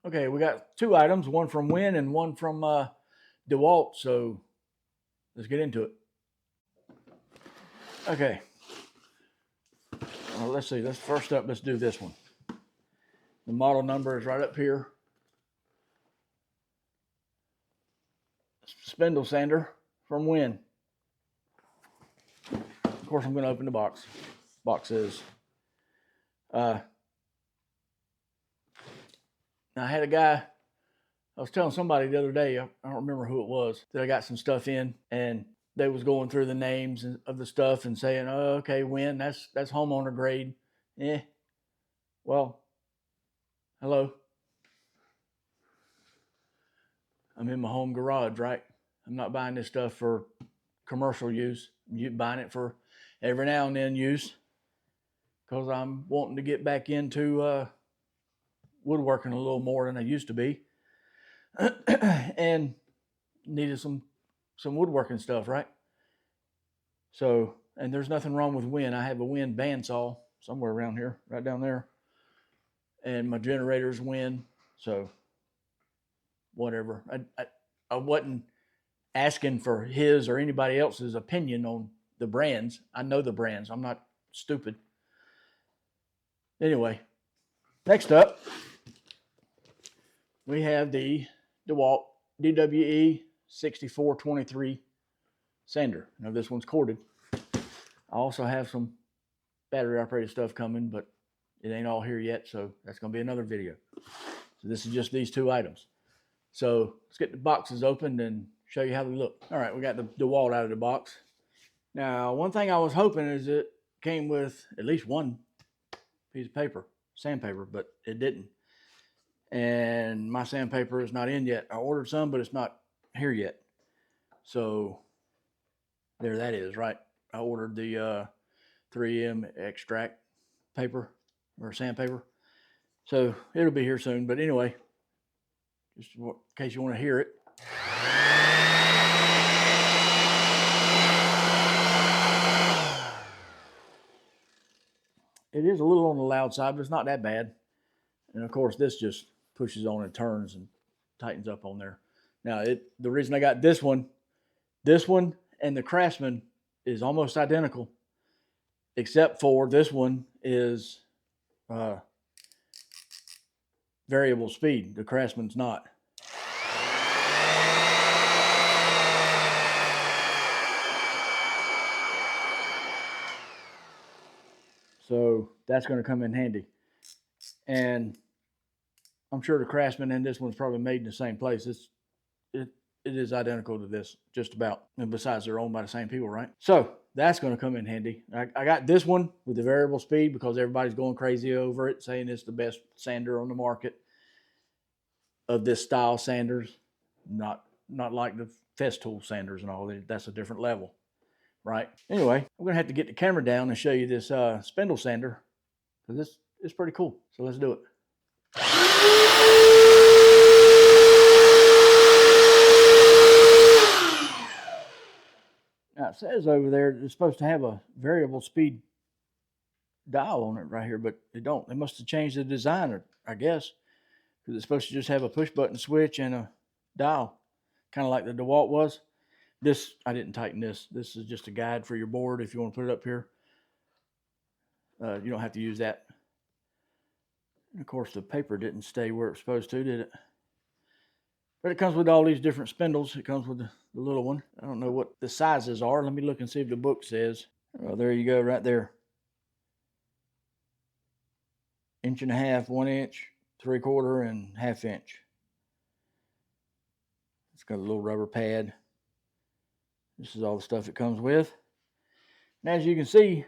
Okay, we got two items, one from Win and one from dewalt, so let's get into it. Okay, well, let's see. Let's first up, let's do this one. The model number is right up here. Spindle sander from Win. Of course, I'm going to open the box. Box is. Now I had a guy. I was telling somebody the other day. I don't remember who it was. That I got some stuff in, and they was going through the names of the stuff and saying, "Oh, okay, Win. That's homeowner grade." Well, hello. I'm in my home garage, right? I'm not buying this stuff for commercial use. I'm buying it for every now and then use because I'm wanting to get back into woodworking a little more than I used to be, and needed some woodworking stuff, right? So, and there's nothing wrong with Win. I have a Win bandsaw somewhere around here, right down there, and my generator's Win. So, whatever. I wasn't asking for his or anybody else's opinion on the brands. I know the brands. I'm not stupid. Anyway, next up, we have the dewalt DWE 6423 sander. Now this one's corded. I also have some battery operated stuff coming, but it ain't all here yet, so that's going to be another video. So this is just these two items. So let's get the boxes opened and show you how they look. All right, we got the dewalt out of the box. Now, one thing I was hoping is it came with at least one piece of paper, sandpaper, but it didn't. And my sandpaper is not in yet. I ordered some, but it's not here yet. So there that is, right? I ordered the 3M extract paper or sandpaper. So it'll be here soon. But anyway, just in case you want to hear it. It is a little on the loud side, but it's not that bad. And of course, this just pushes on and turns and tightens up on there. Now, the reason I got this one and the Craftsman is almost identical, except for this one is variable speed. The Craftsman's not. So that's going to come in handy. And I'm sure the Craftsman and this one's probably made in the same place. It is identical to this, just about. And besides, they're owned by the same people, right? So that's going to come in handy. I got this one with the variable speed because everybody's going crazy over it, saying it's the best sander on the market of this style sanders. Not like the Festool sanders and all that. That's a different level, right? Anyway, I'm going to have to get the camera down and show you this spindle sander because this is pretty cool. So let's do it. Now it says over there it's supposed to have a variable speed dial on it right here, but they don't. They must have changed the design, I guess, because it's supposed to just have a push button switch and a dial, kind of like the DeWalt was. This, I didn't tighten this. This is just a guide for your board if you want to put it up here. You don't have to use that. And of course, the paper didn't stay where it's supposed to, did it? But it comes with all these different spindles. It comes with the little one. I don't know what the sizes are. Let me look and see if the book says. Well, there you go, right there. 1.5 inches, 1 inch, 3/4, and 1/2 inch. It's got a little rubber pad. This is all the stuff it comes with. And as you can see,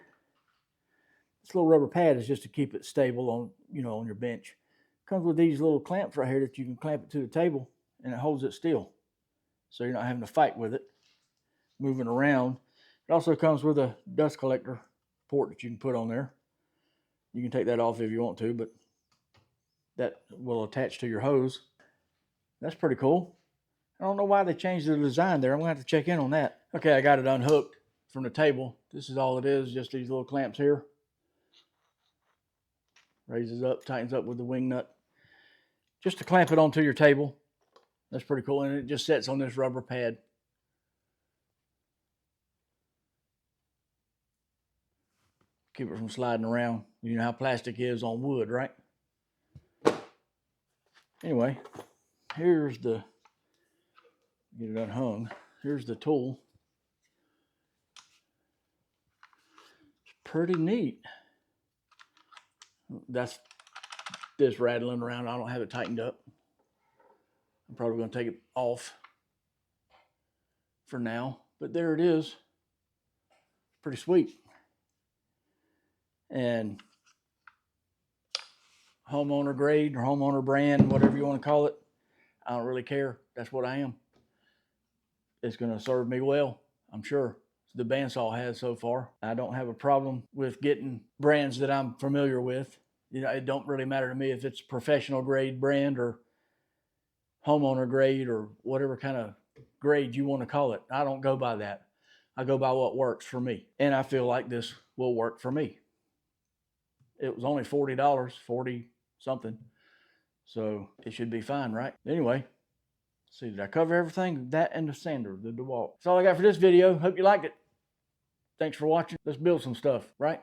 this little rubber pad is just to keep it stable on, on your bench. It comes with these little clamps right here that you can clamp it to the table and it holds it still. So you're not having to fight with it, moving around. It also comes with a dust collector port that you can put on there. You can take that off if you want to, but that will attach to your hose. That's pretty cool. I don't know why they changed the design there. I'm going to have to check in on that. Okay, I got it unhooked from the table. This is all it is, just these little clamps here. Raises up, tightens up with the wing nut. just to clamp it onto your table. That's pretty cool. And it just sits on this rubber pad. Keep it from sliding around. You know how plastic is on wood, right? Anyway, here's the, get it unhung. Here's the tool. It's pretty neat. That's this rattling around. I don't have it tightened up. I'm probably going to take it off for now, but there it is. Pretty sweet. And homeowner grade or homeowner brand, whatever you want to call it, I don't really care. That's what I am. It's going to serve me well, I'm sure. The bandsaw has so far. I don't have a problem with getting brands that I'm familiar with. You know, it don't really matter to me if it's professional grade brand or homeowner grade or whatever kind of grade you want to call it. I don't go by that. I go by what works for me. And I feel like this will work for me. It was only $40, 40 something. So it should be fine, right? Anyway, let's see, did I cover everything? That and the sander, the dewalt. That's all I got for this video. Hope you liked it. Thanks for watching. Let's build some stuff, right?